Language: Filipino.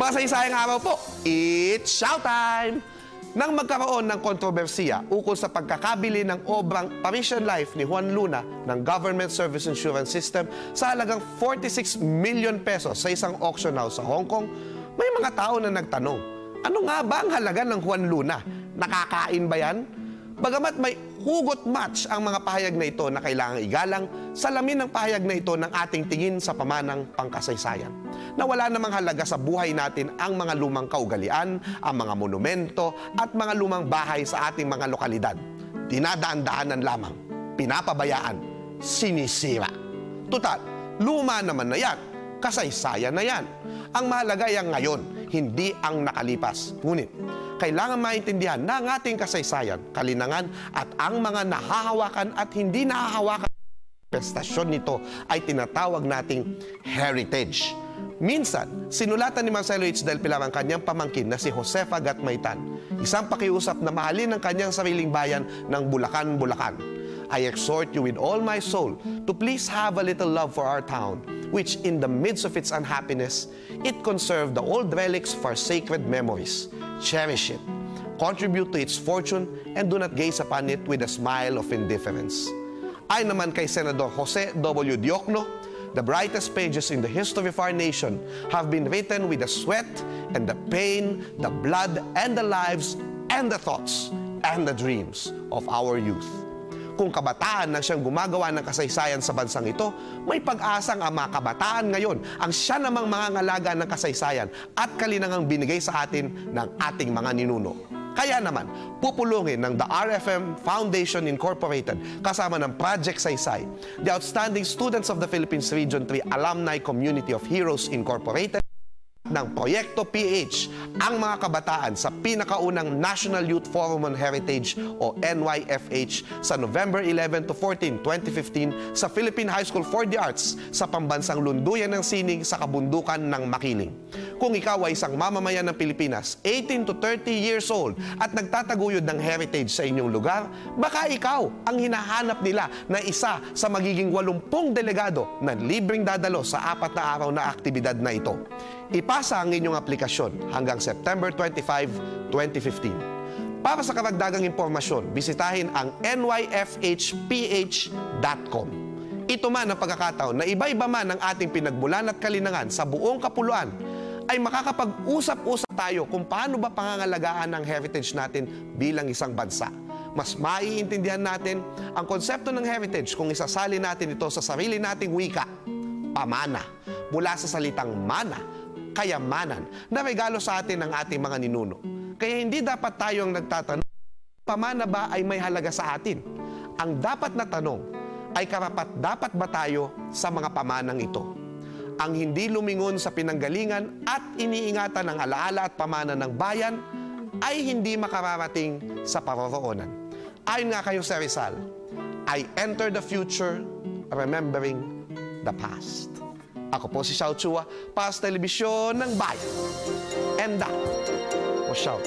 Masaysayang araw po, it's showtime! Nang magkaroon ng kontrobersiya ukol sa pagkakabili ng obrang Parisian Life ni Juan Luna ng Government Service Insurance System sa halagang 46 million pesos sa isang auction house sa Hong Kong, may mga tao na nagtanong, ano nga ba ang halaga ng Juan Luna? Nakakain ba yan? Bagamat may hugot match ang mga pahayag na ito na kailangang igalang, salamin ng pahayag na ito ng ating tingin sa pamanang pangkasaysayan. Na wala namang halaga sa buhay natin ang mga lumang kaugalian, ang mga monumento at mga lumang bahay sa ating mga lokalidad. Dinadaan-daanan lamang, pinapabayaan, sinisira. Tutal, luma naman na yan, kasaysayan na yan. Ang mahalaga ay ang ngayon, hindi ang nakalipas. Ngunit, kailangan maintindihan na ang ating kasaysayan, kalinangan at ang mga nahahawakan at hindi nahahawakan prestasyon nito ay tinatawag nating heritage. Minsan, sinulatan ni Marcelo H. Del Pilar ang kanyang pamangkin na si Josefa Gatmaytan, isang pakiusap na mahalin ang kanyang sariling bayan ng Bulacan, Bulacan. I exhort you with all my soul to please have a little love for our town, which in the midst of its unhappiness, it conserved the old relics for sacred memories. Cherish it, contribute to its fortune, and do not gaze upon it with a smile of indifference. Ayon naman kay Senador Jose W. Diokno, the brightest pages in the history of our nation have been written with the sweat and the pain, the blood and the lives and the thoughts and the dreams of our youth. Kung kabataan na siyang gumagawa ng kasaysayan sa bansang ito, may pag-asang ang mga kabataan ngayon ang siya namang mangangalaga ng kasaysayan at kalinangang binigay sa atin ng ating mga ninuno. Kaya naman, pupulungin ng The RFM Foundation Incorporated kasama ng Project Saysay, the outstanding students of the Philippines Region 3 Alumni Community of Heroes Incorporated, ng Proyekto PH ang mga kabataan sa pinakaunang National Youth Forum on Heritage o NYFH sa November 11 to 14, 2015 sa Philippine High School for the Arts sa pambansang lunduyan ng sining sa kabundukan ng Makiling. Kung ikaw ay isang mamamayan ng Pilipinas, 18 to 30 years old at nagtataguyod ng heritage sa inyong lugar, baka ikaw ang hinahanap nila na isa sa magiging 80 delegado na libreng dadalo sa 4 na araw na aktibidad na ito. Ipasa ang inyong aplikasyon hanggang September 25, 2015. Para sa karagdagang impormasyon, bisitahin ang nyfhph.com. Ito man ang pagkakataon na iba-iba man ang ating pinagmulan at kalinangan sa buong kapuluan, ay makakapag-usap-usap tayo kung paano ba pangangalagaan ang heritage natin bilang isang bansa. Mas maiintindihan natin ang konsepto ng heritage kung isasali natin ito sa sarili nating wika, pamana, mula sa salitang mana, kayamanan, na regalo sa atin ng ating mga ninuno. Kaya hindi dapat tayo ang nagtatanong, pamana ba ay may halaga sa atin? Ang dapat na tanong ay karapat-dapat ba tayo sa mga pamanang ito? Ang hindi lumingon sa pinanggalingan at iniingatan ng alaala at pamana ng bayan ay hindi makararating sa paroroonan. Ayon nga kayo sa Rizal, I enter the future remembering the past. Ako po si Xiao Chua, para sa telebisyon ng bayan. And that was Xiao.